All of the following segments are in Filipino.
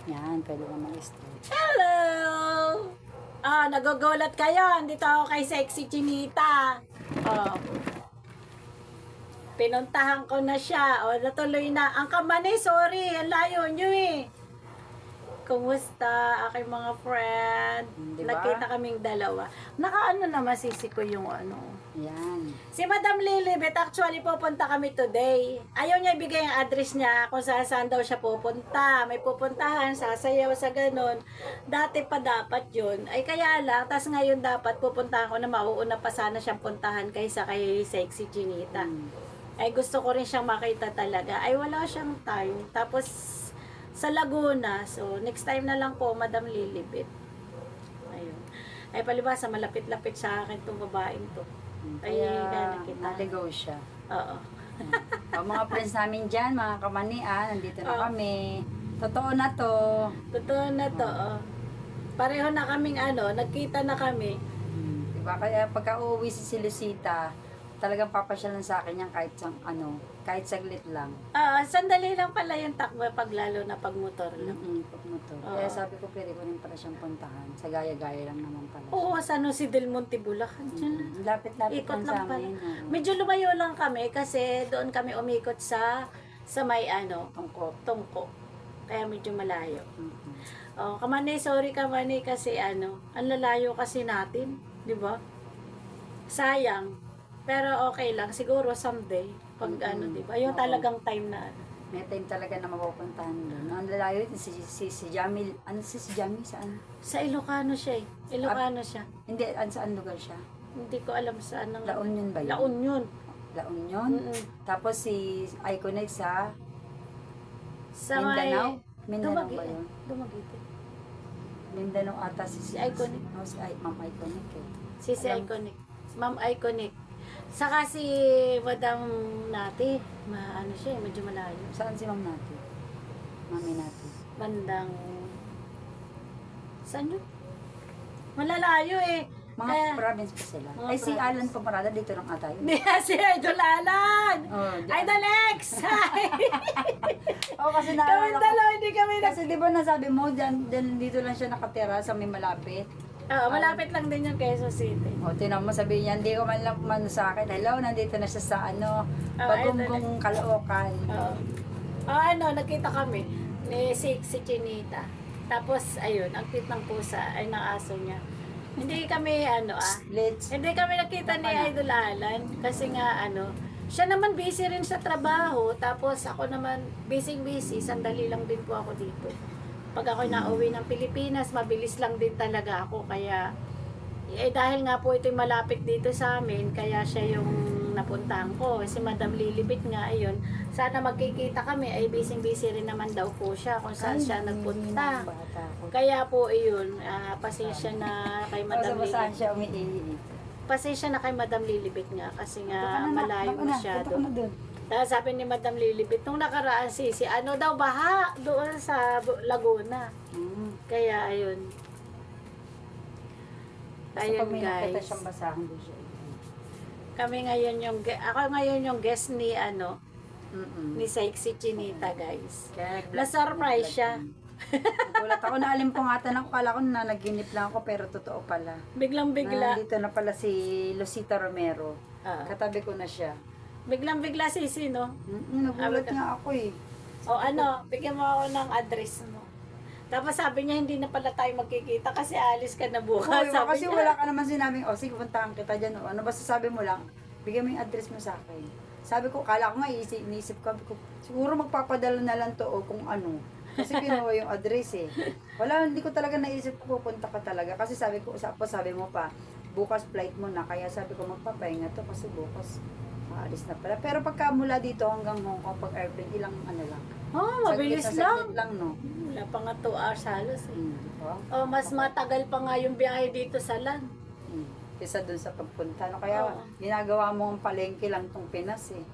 Yan, pwede ka mag-start. Hello! Nagugulat kayo. Dito ako kay Sexy Chinita. Oh. Pinuntahan ko na siya. Natuloy na. Ang kamani, sorry. Ang layo nyo eh. Kumusta, aking mga friend? Diba? Nakita kaming dalawa. Nakaano naman sisi ko yung ano. Yan. Si Madam Lilibet, actually pupunta kami today. Ayaw niya ibigay ang address niya kung saan daw siya pupunta. May pupuntahan, sasayaw sa ganun. Dati pa dapat yun. Ay kaya lang, tas ngayon dapat pupuntahan ko na mauuna pa sana siyang puntahan kaysa kay Sexy Chinita. Ay gusto ko rin siyang makita talaga. Ay wala siyang time. Tapos sa Laguna. So next time na lang po, Madam Lilibet. Ayun. Ay palibasa, malapit-lapit sa akin itong babaeng to. Ay, Kaya kita. naligaw siya. Oo. O, mga friends namin dyan, mga kamanian, nandito na kami. Totoo na to. Totoo na to. Oh. Pareho na kaming nagkita na kami. Diba? Kaya pagka uuwi si Lucita, talagang papasyalan sa akin yan kahit kahit saglit lang. Sandali lang pala yung takbo pag lalo na pag motor lang. Pag motor. Kaya sabi ko, pwede ko rin pala siyang puntahan. Sa gaya-gaya lang naman pala. Oo, sa si Del Monte, Bulacan. Diyan. Lapit-lapit Ikot lang sa lang pala. amin. Medyo lumayo lang kami kasi doon kami umikot sa may Tungkol. Tungko. Kaya medyo malayo. Oh, kamani, sorry kamani kasi ang lalayo kasi natin, 'di ba? Sayang. Pero okay lang siguro someday pag di ba? Yung talagang time na May time talaga na mapupuntahan doon. Ang lalayo si Jamil. Ano si Jamil? Saan? sa Ilocano siya eh. Ilocano siya. Hindi, saan lugar siya? Hindi ko alam saan ang La Union ba yun? La Union. La Union? Tapos si Iconic sa Sa Mindanao? may Mindanao ba yun? Dumaguete. Mindanao ata si Iconic. Si Ma'am Iconic eh. Si Iconic. Ma'am Iconic. Saka si Madam Nati, siya, medyo malayo. Saan si Ma'am Nati? Mami Nati. Bandang, saan yun? Malalayo eh. Mga province pa sila. Mga Ay, si province. Alan Pumarada dito lang ata yun. Hindi, si Idol Alan! Oh, Idol X! Oh, kasi Kami naalala ko. dalawa, hindi kami Kasi di ba nasabi mo, dito lang siya nakatira sa may malapit. malapit lang din yung Quezon City. O, tinan mo, sabihin niya, hindi ko man lang kumano sa akin. Hello, nandito na siya sa Bagunggong Caloocan. Nagkita kami ni si Chinita. Tapos, ayun, ang cute ng pusa ay ng aso niya. Hindi kami, Let's. hindi kami nakita ni Idol Alan kasi nga, siya naman busy rin sa trabaho, tapos ako naman busy, sandali lang din po ako dito. Pag ako nauwi ng Pilipinas, mabilis lang din talaga ako, kaya, dahil nga po ito'y malapit dito sa amin, kaya siya yung napuntahan ko. Si Madam Lilibet nga, ayun, sana magkikita kami, ay busy rin naman daw po siya kung saan siya nagpunta. Kaya po, ayun, pasensya na kay Madam Saan Lilibet. siya umiihi? Pasensya na kay Madam Lilibet nga kasi nga malayo masyado. Doon. Dahil sabi ni Madam Lilibet, nung nakaraan daw baha doon sa Laguna. Kaya ayun. Kasi pag may nakita Guys. siyang basahan doon siya. Ako ngayon yung guest ni ni Sexy Chinita, guys. Kaya Na-surprise siya. Nagulat ako, naalimpungatan ako, kala ko na naginip lang ako, pero totoo pala. Biglang-bigla. Nandito na pala si Lucita Romero. Katabi ko na siya. Biglang-bigla no? Nagulat nga ako eh. O bigyan mo ako ng address mo. Tapos sabi niya, hindi na pala tayo magkikita kasi alis ka na bukas. Sabi Sabi kasi niya. wala ka naman sinabing, sige, puntahan kita dyan. O, ano basta sabi mo lang, bigyan mo yung address mo sa akin. Sabi ko, kala ko nga, iniisip ko, siguro magpapadala na lang to o kung ano. Kasi kinuha yung address eh. Wala, hindi ko talaga naisip pupunta ka talaga. Kasi sabi mo pa, bukas flight mo na. Kaya sabi ko, magpapahinga to kasi bukas aalis na pala. Pero pagka mula dito hanggang Hong Kong, pag airplane, ilang lang. Mabilis Saglit lang. no? Wala pa nga 2 hours halos eh. Diba? Mas matagal pa nga yung biyahe dito sa land. Kesa dun sa pagpunta. Kaya Oo. ginagawa mo ang palengke lang tong Pinas eh.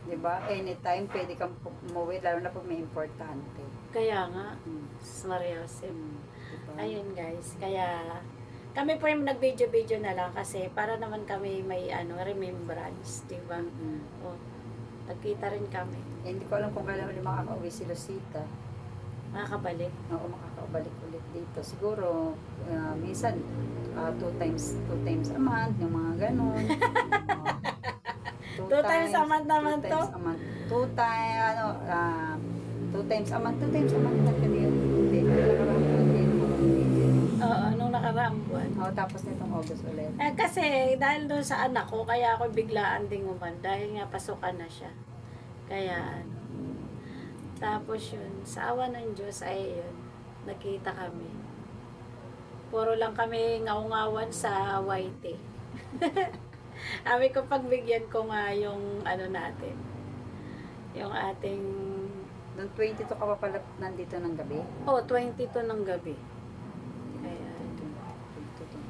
Diba? Anytime pwede kang umuwi, lalo na pag may importante. Kaya nga, Hmm. Maria Jose. Diba? Ayun guys, kaya kami po yung nag-video na lang kasi para naman kami may remembrance, di ba? Nagkita rin kami. Hindi ko alam kung kailan ulit makaka-uwi si Lucita. Makakabalik. Oo, makakabalik ulit dito. Siguro, minsan, 2 times a month, yung mga ganun. Two times a month naman two to? times a month. 2 times a month na pwede yun. Hindi, nakaraan ko din. Oo, nung nakaraang buwan. Oo, tapos nitong August ulit. Kasi dahil doon sa anak ko, kaya ako biglaan ding uman. Dahil nga pasukan na siya. Kaya ano. Tapos yun, sa awa ng Diyos ay yun, nakita kami. Puro lang kami ngaw-ngawan sa YT. Sabi ko pagbigyan ko nga yung ano natin. Yung ating... Noong 22 ka pa pala nandito ng gabi? 22 ng gabi. Kaya, 22.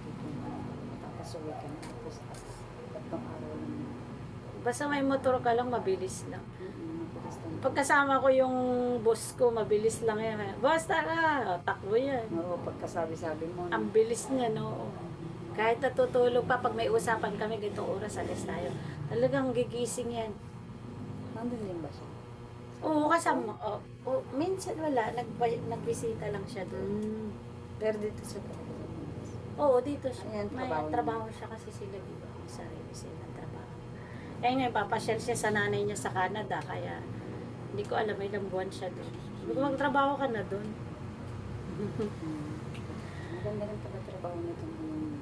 Tapos uwi ka na. Tapos 3 araw lang. basta may motor ka lang, mabilis lang. Mabilis lang. Pagkasama ko yung boss ko, mabilis lang yan. Boss, tara! Takbo yan. Oo, pagkasabi-sabi mo. Ang bilis niya, no? Kahit natutulog pa, pag may usapan kami, ganitong oras, alis tayo. Talagang gigising yan. Nandun din ba siya? Oo, kasama. Minsan wala, nagbisita lang siya doon. Pero dito siya talaga. Oo, dito siya. Ayan, May trabaho trabaho siya kasi sila, di ba? May sarili sila trabaho. Kaya ngayon, papasyal siya sa nanay niya sa Canada, kaya hindi ko alam, may ilang buwan siya doon. Sabi ko, magtrabaho ka na doon. Maganda rin pagkatrabaho nito yung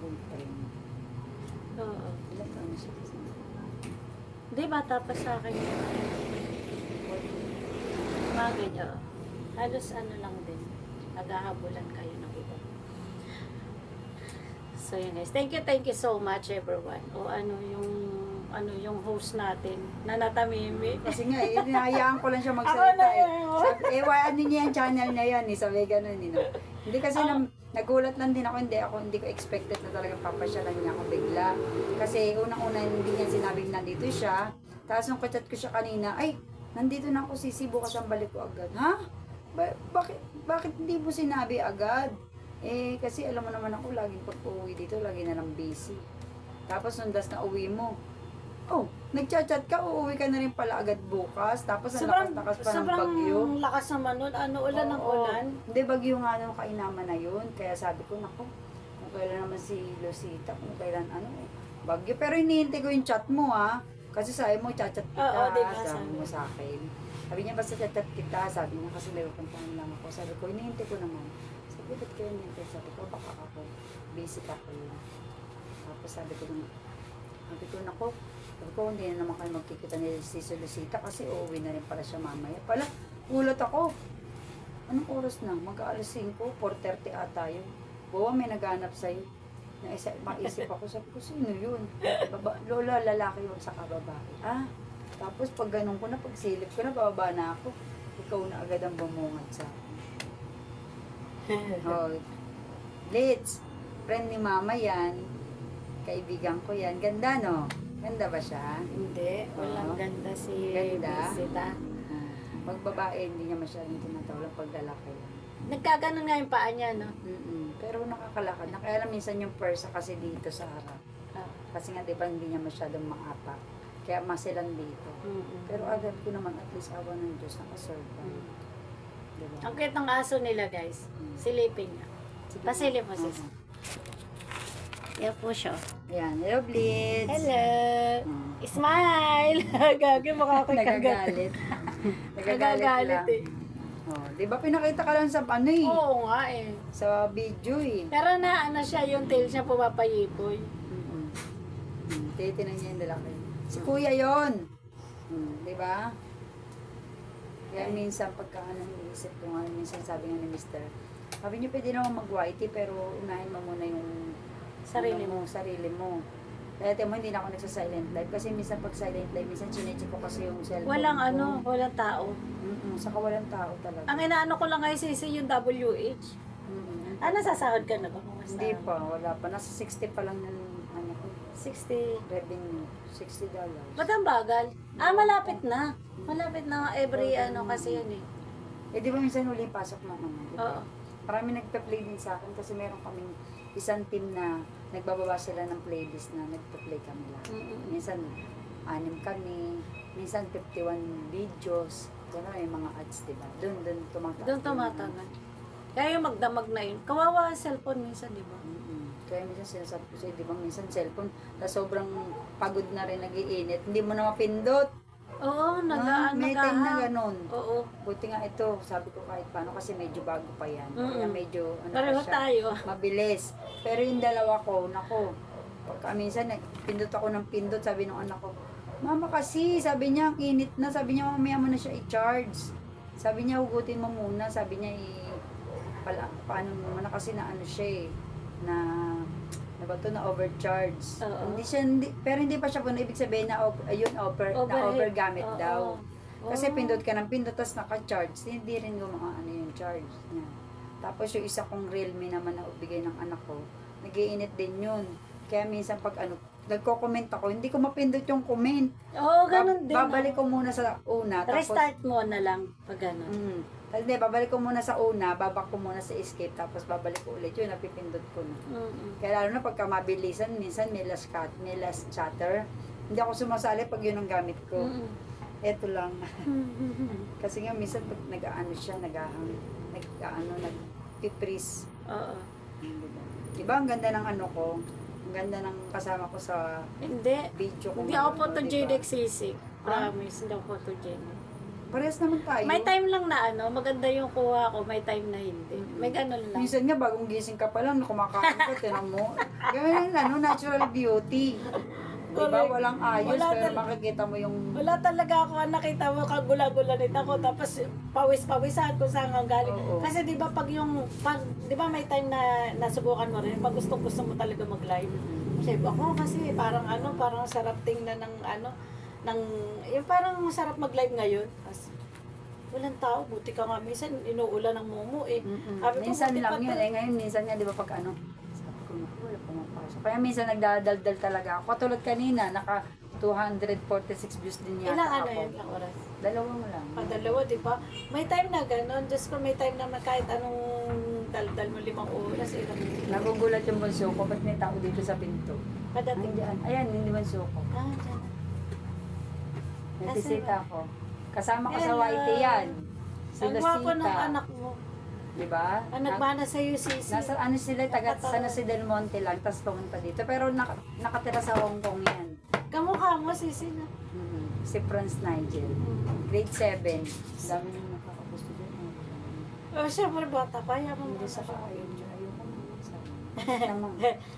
boyfriend. Oo. Ilan taon na siya kasi? Hindi, bata pa sa akin. Mga ganyan. Halos ano lang din. Naghahabulan kayo ng iba. So yun guys. Thank you so much everyone. O ano yung host natin na natamimi. Kasi nga, hinahayaan ko lang siya Ako magsalita na eh. yun. Sabi, ano niya yung channel niya yan eh. Sabi ganun eh. No? Hindi kasi nagulat lang din ako, hindi ko expected na talagang papasyalan niya ako bigla. Kasi unang-una hindi niya sinabing nandito siya. Tapos nung kachat ko siya kanina, ay, nandito na ako sisibo kasi ang balik ko agad. Ha? Bakit hindi mo sinabi agad? Eh, kasi alam mo naman ako, laging pag uuwi dito, lagi na lang busy. Tapos nung das na uwi mo, oh, nagchat-chat ka, uuwi ka na rin pala agad bukas. Tapos ang lakas-lakas pa ng bagyo. Sobrang lakas naman nun. Ano, ulan ng Oo. ulan. Hindi, bagyo nga nung kainaman na yun. Kaya sabi ko, naku, kung kailan naman si Lucita, kung kailan bagyo. Pero hinihintay ko yung chat mo kasi sabi mo, chat-chat kita. Oo, diba, Sabi mo sa akin. Sabi niya, basta chat-chat kita. Sabi niya, kasi may pupuntahan lang ako. Sabi ko, hinihintay ko naman. Sabi ko, ba't kayo hinihintay? Sabi ko, baka ako. Busy ka ko yun. Tapos sabi ko, naku, sabi ko, hindi na naman kayo magkikita ni si Lucita kasi uuwi na rin pala siya mamaya. Pala, ulat ako. Anong oras na? Mag-aalas 5, 4:30 ata yun. Bawa, may naghanap sa'yo. Maisip ako, sabi ko, sino yun? Lola, lalaki yun sa babae. Tapos pag ganun ko na, pag silip ko na, bababa na ako. Ikaw na agad ang bumungad sa akin. Oh, Litz, friend ni mama yan. Kaibigan ko yan. Ganda, no? Ganda ba siya? Hindi, walang Oo. ganda si Ganda? Bisita. Pag babae, hindi niya masyadong tinatawag. Pag lalaki. Nagkaganon nga yung paa niya, no? Pero nakakalakad na. Kaya lang minsan yung persa kasi dito sa harap. Ah. Kasi nga, di ba, hindi niya masyadong maapak. Kaya masilan dito. Pero agad ko naman, at least awa ng Diyos, nakasurvive. Diba? Ang cute ng aso nila, guys. Silipin niya. Pasilip mo, sis. Yan po siya. Yan. Hello, Blitz. Hello! Mm. Smile! Gagi, mukha ko Nagagalit. Nagagalit lang. eh. Oh, di ba pinakita ka lang sa ano eh? Oo nga eh. Sa video eh. Pero na ano siya, yung tail siya pumapayipoy. Titinan niya yung lalaki. Si kuya yon. Di ba? Kaya minsan pagka iniisip ko nga, minsan sabi nga ni Mr. Sabi niyo pwede naman mag-whitey pero unahin mo muna yung Sarili mo. sarili mo. Dati mo hindi na ako nagsa-silent live kasi minsan pag silent live, minsan chinecheck ko kasi yung cellphone Walang ko. walang tao. Saka walang tao talaga. Ang inaano ko lang ngayon sisi yung WH. Ano, sasahod ka na ba? Hindi pa, wala pa. Nasa 60 pa lang ng ano ko, 60. revenue. $60. Ba't ang bagal? Malapit na. Malapit na every kasi yun eh. Eh di ba minsan huli yung pasok mo naman? Diba? Oo. Marami nagpa-play din sa akin kasi meron kaming isang team na nagbababa sila ng playlist na nagpa-play kami lang. Minsan 6 kami, minsan 51 videos. Diyan may mga ads, diba? Doon tumataas. Doon din tumatagal. Kaya yung magdamag na yun. Kawawa ang cellphone minsan, di ba? Kaya minsan sinasabi ko sa'yo, di ba minsan cellphone, na sobrang pagod na rin, nag-iinit, hindi mo na mapindot. Oo, May time na nag-ahang. ganun. Oo. Buti nga ito, sabi ko kahit paano kasi medyo bago pa yan. Kaya medyo, Pareho pa siya, tayo. mabilis. Pero yung dalawa ko, nako, pagka minsan pindot ako ng pindot, sabi ng anak ko, Mama kasi, sabi niya, ang init na, sabi niya, mamaya mo na siya i-charge. Sabi niya, hugutin mo muna, sabi niya, paano mo na kasi na ano siya na ba to, na overcharge. Oo. Pero hindi pa siya puno, ibig sabihin na, na overgamit Oo. daw. Kasi Oo. pindot ka ng pindot, tapos naka-charge, hindi rin gumaano yung charge niya. Tapos yung isa kong Realme naman na bigay ng anak ko, nag-iinit din yun. Kaya minsan pag nagko-comment ako, hindi ko mapindot yung comment. Oo, ganun din. Babalik ko muna sa una. Tapos, Restart mo na lang pag ganun. Hindi, babalik ko muna sa una, babak ko muna sa escape, tapos babalik ko ulit yun, napipindot ko na. Kaya lalo na pagka mabilisan, minsan may last chatter. Hindi ako sumasali pag yun ang gamit ko. Eto lang. Kasi nga minsan pag nag-aano siya, nag-freeze. Oo. Diba ang ganda ng ano ko? Ang ganda ng kasama ko sa Hindi. video ko. Hindi ako ngayon, photogenic diba? sisig. Promise, hindi ako photogenic. Parehas naman tayo. May time lang na maganda yung kuha ko, may time na hindi. May ganun lang. Minsan nga, bagong gising ka pa lang, kumakain ka, tinan mo. Ganyan, natural beauty. Diba? Correct. Walang ayos, Wala pero tal- makikita mo yung... Wala talaga ako nakita mo kagula-gulanit ako tapos pawis-pawisan kung saan ang galing. Oo. Kasi 'di ba pag 'di ba may time na nasubukan mo rin pag gusto mo talaga mag-live. Kasi ako kasi parang sarap tingnan ng yung parang sarap mag-live ngayon. Kasi walang tao, buti ka nga minsan inuulan ng mumu eh. Sabi ko, Minsan buti lang pa yun. Ngayon, minsan nga, di ba pag ano, sabi ko, naku, wala pumapasok. Kaya minsan nagdadaldal talaga ako. Katulad kanina, naka 246 views din yata Ilang ako. yun lang oras? Dalawa mo lang. Dalawa, di ba? May time na gano'n. Diyos ko, may time naman kahit anong daldal mo 5 oras. Nagugulat yung bunso ko, ba't may tao dito sa pinto? Padating. Andiyan. Ayan, hindi bunso ko. Dyan. May Kasi bisita ako. Kasama ko sa Hello. YT yan. Si Ang gwapo ng Lucita. anak mo. Di ba? Ang nagmana sa iyo, Sisi. Nasa ano sila, taga San Jose del Monte lang, tapos pumunta dito. Pero nakatira sa Hong Kong yan. Kamukha mo, Sisi na. Si Franz Nigel. Grade 7. Dami nang nakakagusto din. Oh, syempre, bata pa. Yaman mo Hindi sa ayaw niya. Ayoko naman.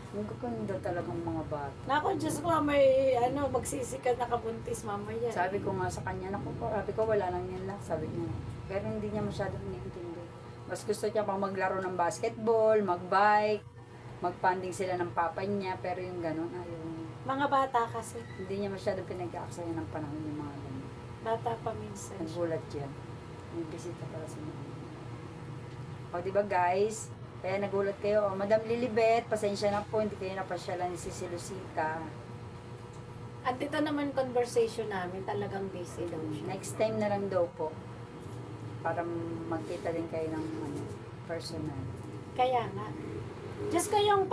Ang gaganda talagang mga bata. Naku, Diyos ko, may magsisi ka nakabuntis mamaya. Sabi ko nga sa kanya, naku po, sabi ko wala lang yan lang, sabi niya. Pero hindi niya masyadong iniintindi. Mas gusto niya pang maglaro ng basketball, magbike, magpanding sila ng papa niya, pero yung gano'n, ayaw niya. Mga bata kasi. Hindi niya masyadong pinag-aaksaya ng panahon yung mga gano'n. Bata pa minsan. Nagulat yan. May bisita para sa mga. O, diba guys? Kaya nagulat kayo. O, Madam Lilibet, pasensya na po, hindi kayo napasyalan ni Sisi Lucita. At ito naman conversation namin, talagang busy daw siya. Next time na lang daw po. Para magkita din kayo ng personal. Kaya nga. Diyos ko yung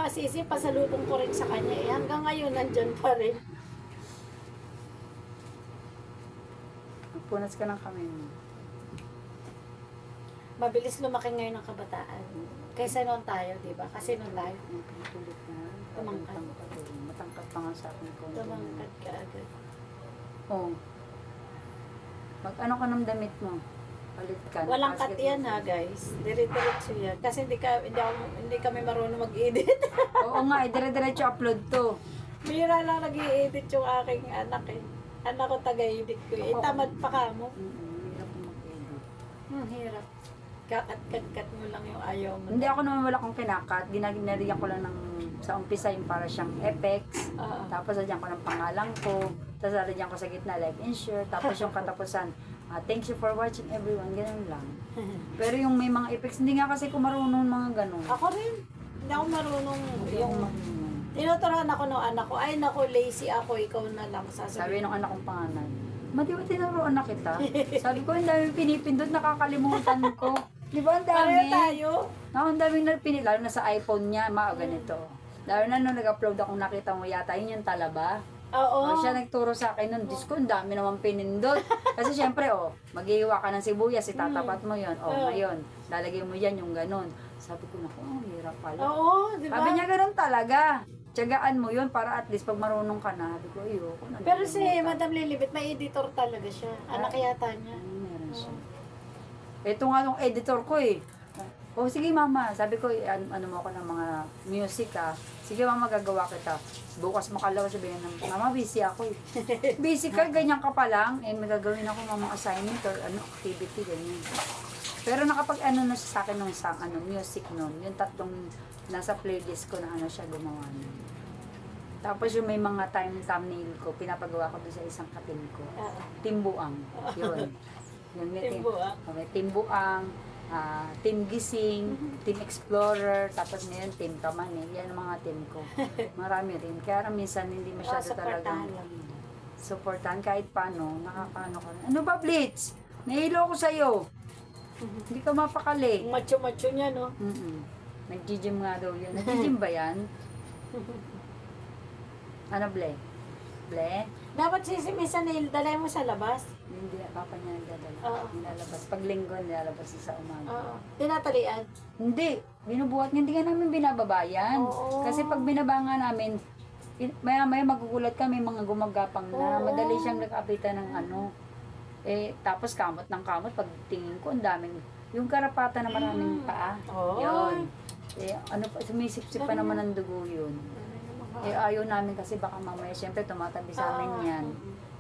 Sisi, pasalubong ko rin sa kanya. Eh, hanggang ngayon, nandyan pa rin. Punas ka ng kamay mo. Mabilis lumaki ngayon ang kabataan. Kaysa noon tayo, di ba? Kasi noon tayo, Ang pinitulit na. Tumangkad. Matangkad pa nga sa akin. tumangkad ka agad. Oo. Mag-ano ka ng damit mo? Palit ka. Walang cut Basket yan mo. ha, guys. Dire-diretso yan. Kasi hindi kami marunong mag-edit. Oo nga, dire-diretso upload to. Bira lang nag-i-edit yung aking anak eh. Anak ko taga-edit ko eh. Tamad pa ka mo. Hirap mo mag-edit. Hirap. Kakat-kat mo lang yung ayaw mo. Hindi ako naman wala kong kinakat. Ginariyan ko lang sa umpisa yung para siyang effects. Oo. Tapos sadyan ko ng pangalan ko. Tapos sadyan ko sa gitna like and share. Tapos yung katapusan, thanks you for watching everyone. Ganun lang. Pero yung may mga effects, hindi nga kasi ko marunong mga ganun. Ako rin. Hindi ako marunong Hindi ako yung... marunong. Tinuturuan ako ng anak ko. Ay, naku, lazy ako. Ikaw na lang Sabi sasabihin. nung anak kong panganay, Mati ba tinuruan na kita? Sabi ko, ang dami pinipindot, nakakalimutan ko. Di ba ang dami? Pareho tayo. Ang dami na pinili, lalo na sa iPhone niya, ganito. Lalo na nung nag-upload akong nakita mo yata, yun yung talaba. Oo. Siya nagturo sa akin nun. Diyos ko, ang dami naman pinindot. Kasi syempre, maghihiwa ka ng sibuyas, itatapat mo yun. Oo. Ngayon, lalagay mo yan yung ganun. Sabi ko, naku, ang hirap pala. Oo, di ba? Sabi niya ganun talaga. Tiyagaan mo yun para at least pag marunong ka na. Sabi ko, ayoko. Pero si Madam Lilibet, may editor talaga siya. Anak yata niya. Meron siya. Ito nga yung editor ko eh. Sige mama, sabi ko, ano mo ako ng mga music Sige mama, gagawa kita. Bukas makalawa sabihin ng, mama, busy ako eh. Busy ka, ganyan ka pa lang. Magagawin ako mga assignment or activity, ganyan. Pero nakapag na siya sa akin ng isang music nun. Yung tatlong nasa playlist ko na siya gumawa nun. Tapos yung may mga thumbnail ko, pinapagawa ko doon sa isang katim ko. Timbuang. Yun. Yung Timbuang. May Timbuang, Team Gising, Team Explorer, tapos ngayon Team Kamane. Yan ang mga team ko. Marami rin. Kaya minsan hindi masyado talagang supportahan kahit paano. Nakakaano ko rin. Ano ba, Blitz? Nahilo ko sa'yo. Hindi ka mapakali. Macho-macho niya, no? Nag-gym nga daw yun. Nag-gym ba yan? Ano, Ble? Ble? Dapat si Miss Anil, dalay mo sa labas. Hindi, papa niya nagdadala. Oo. Nilalabas. Pag linggo, nilalabas siya sa umaga. Oo. Tinatalian. Hindi. Binubuhat niya. Hindi nga namin binababayan. Oo. Kasi pag binaba nga namin, maya-maya magugulat kami, mga gumagapang na. Oo. Madali siyang nakapitan ng tapos kamot ng kamot. Pag tingin ko, ang daming, yung karapata na maraming paa. Oo. Yun. Sumisip-sip pa naman ng dugo yun. Ayaw namin kasi baka mamaya, siyempre tumatabi sa amin yan.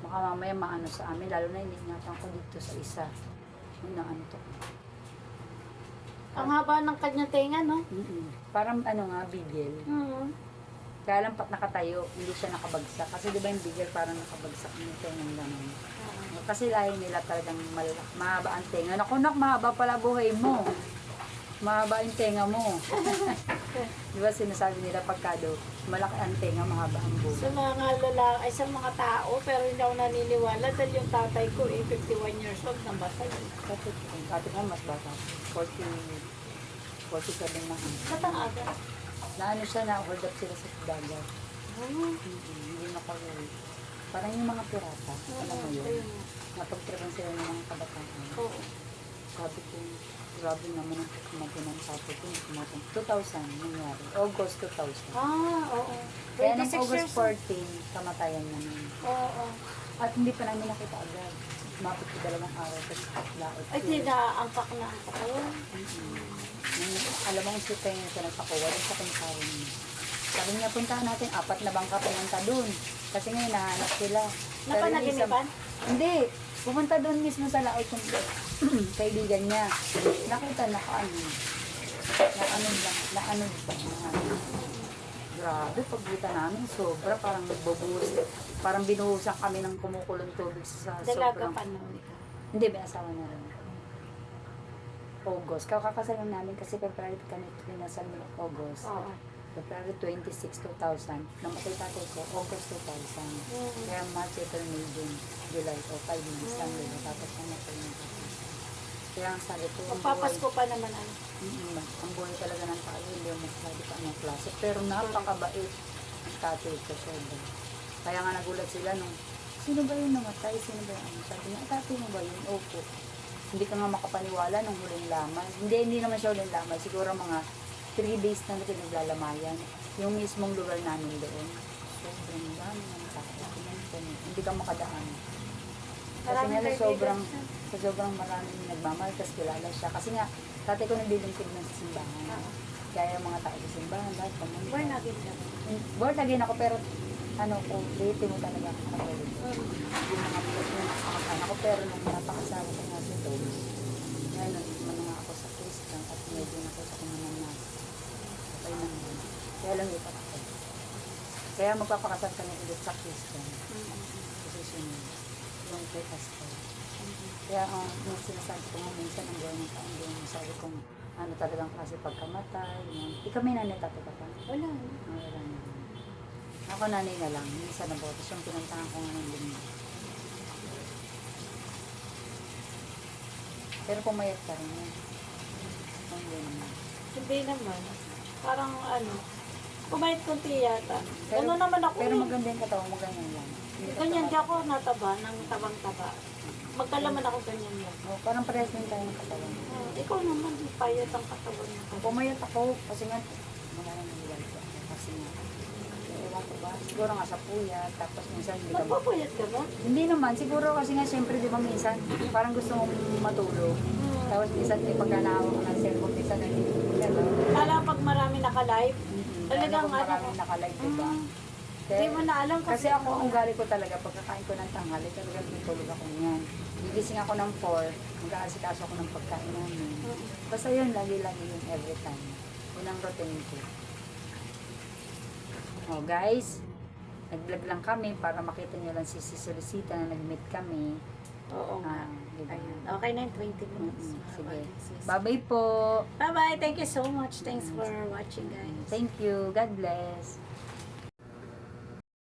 Baka mamaya maano sa amin, lalo na iniingatan ko dito sa isa. Yung naantok. Ang haba ng kanyang tenga, no? Parang bigel. Kaya lang pat nakatayo, hindi siya nakabagsak. Kasi di ba yung bigel parang nakabagsak yung tengang gano'n. Kasi lahi nila talagang mahaba ang tenga. Naku, mahaba pala buhay mo. Mahaba yung tenga mo. Di ba sinasabi nila pagkado, malaki ang tenga, mahaba ang buhay. Sa mga lalaki, ay sa mga tao, pero hindi ako naniniwala dahil yung tatay ko, 51 years old, nabatay. Dati nga mas bata, 47 na ang. Ba't ang aga? Naano siya, na-hold up sila sa dagat. Hindi nakalulog. Parang yung mga pirata, alam mo yun. Napagtripan sila ng mga kabataan. Oo. Sabi ko, grabe naman ang kumagunang sabi ko. 2000 nangyari. August 2000. Oo. Kaya ng 26 August years old. 14, kamatayan namin. Oo. At hindi pa namin nakita agad. Mapit ko 2 araw sa laot. Ay, tinaangpak na ako kayo. Alam mo kung si Pengen siya nagpakuha doon sa konsarong niya. Sabi niya, puntahan natin, 4 na bangka pumunta doon. Kasi ngayon, nahanap sila. Pero hindi Napanaginipan? Hindi. Pumunta doon mismo sa laot yung kaibigan niya. Nakita na naano lang. Grabe, pagkita namin, sobra, parang nagbubuhos. Parang binuhusan kami ng kumukulong tubig sa Dalaga sobrang. pa noon. Hindi, may asawa na rin. August. Kakasal lang namin kasi February kami pinasal ng August. Oo. February 26, 2000. Namatay tatay ko, August 2000. Kaya March, April, May, June, July, 5 months lang yun. Tapos namatay na tatay. Kaya ang sabi ko, Magpapasko pa naman ano. ang buhay talaga ng tao, hindi mo masasabi pa anong klase. Pero napakabait ang tatay ko, sobra. Kaya nga nagulat sila nung, sino ba yung namatay? Sino ba yung Sabi niya, tatay mo ba yun? Opo. Hindi ka nga makapaniwala nung huling lamay. Hindi naman siya huling lamay. Siguro mga 3 days na natin naglalamayan. Yung mismong lugar namin doon. Sobrang dami ng tao. Hindi ka makadaan. Kasi nga sa sobrang maraming nagmamahal, tapos kilala siya. Kasi nga, tatay ko naglilingkod ng simbahan. Kaya yung mga tao sa simbahan, lahat pumunta. Born again ka. Born again ako, pero dito mo talaga ako nakatulog. Yung mga anak ko, pero nung napakasawa ko nga sa doon, ngayon, manunga ako sa Christian at medyo na ako sa kumanan okay lang yun. Kaya lang ito ako. Kaya magpapakasal kami ulit sa Christian. Kasi sunod. Yung kay Pastor. Kaya yung sinasabi ko nga minsan ang gawin ng taong doon, sabi ko ano talagang klase pagkamatay. Ikaw may nanay tatay ka pa? Wala. Wala na. Ako nanay na lang, minsan na botos yung pinuntahan ko ngayon din. Pero pumayat ka rin yan. Hindi naman. Hindi naman. Parang ano, Kumain konti yata. Ano naman ako Pero eh. maganda yung katawan mo, ganyan lang. Ganyan di ako nataba, ng tabang-taba. Magkalaman ako ganyan yan. Oh, parang parehas din tayo ng katawan. Ikaw naman, payat ang katawan mo. Pumayat ako kasi nga, mga nangyayal ko. Kasi nga, ewan ko ba, siguro nga sa puyat, tapos minsan hindi ka Nagpapayat ka ba? Hindi naman, siguro kasi nga siyempre di ba minsan, parang gusto mong matulog. Tapos minsan may pagkanawa ko ng cellphone, minsan nagiging Kala pag marami naka-live, talagang ano. maraming nakalive, di ba? Hindi mo na alam Kasi ako, ang ugali ko talaga, pagkakain ko ng tanghali, talagang tutulog ako niyan. Gigising ako ng 4, mag-aasikaso ako ng pagkain namin. Basta yun, lagi-lagi yun every time. Yun ang routine ko. Oh, guys, nag-vlog lang kami para makita niyo lang si Solicita na nag-meet kami. Oo nga. Diba? Ayun. Okay na yung 20 minutes. Sige. Bye-bye po. Bye-bye. Thank you so much. Thanks for watching, guys. Thank you. God bless.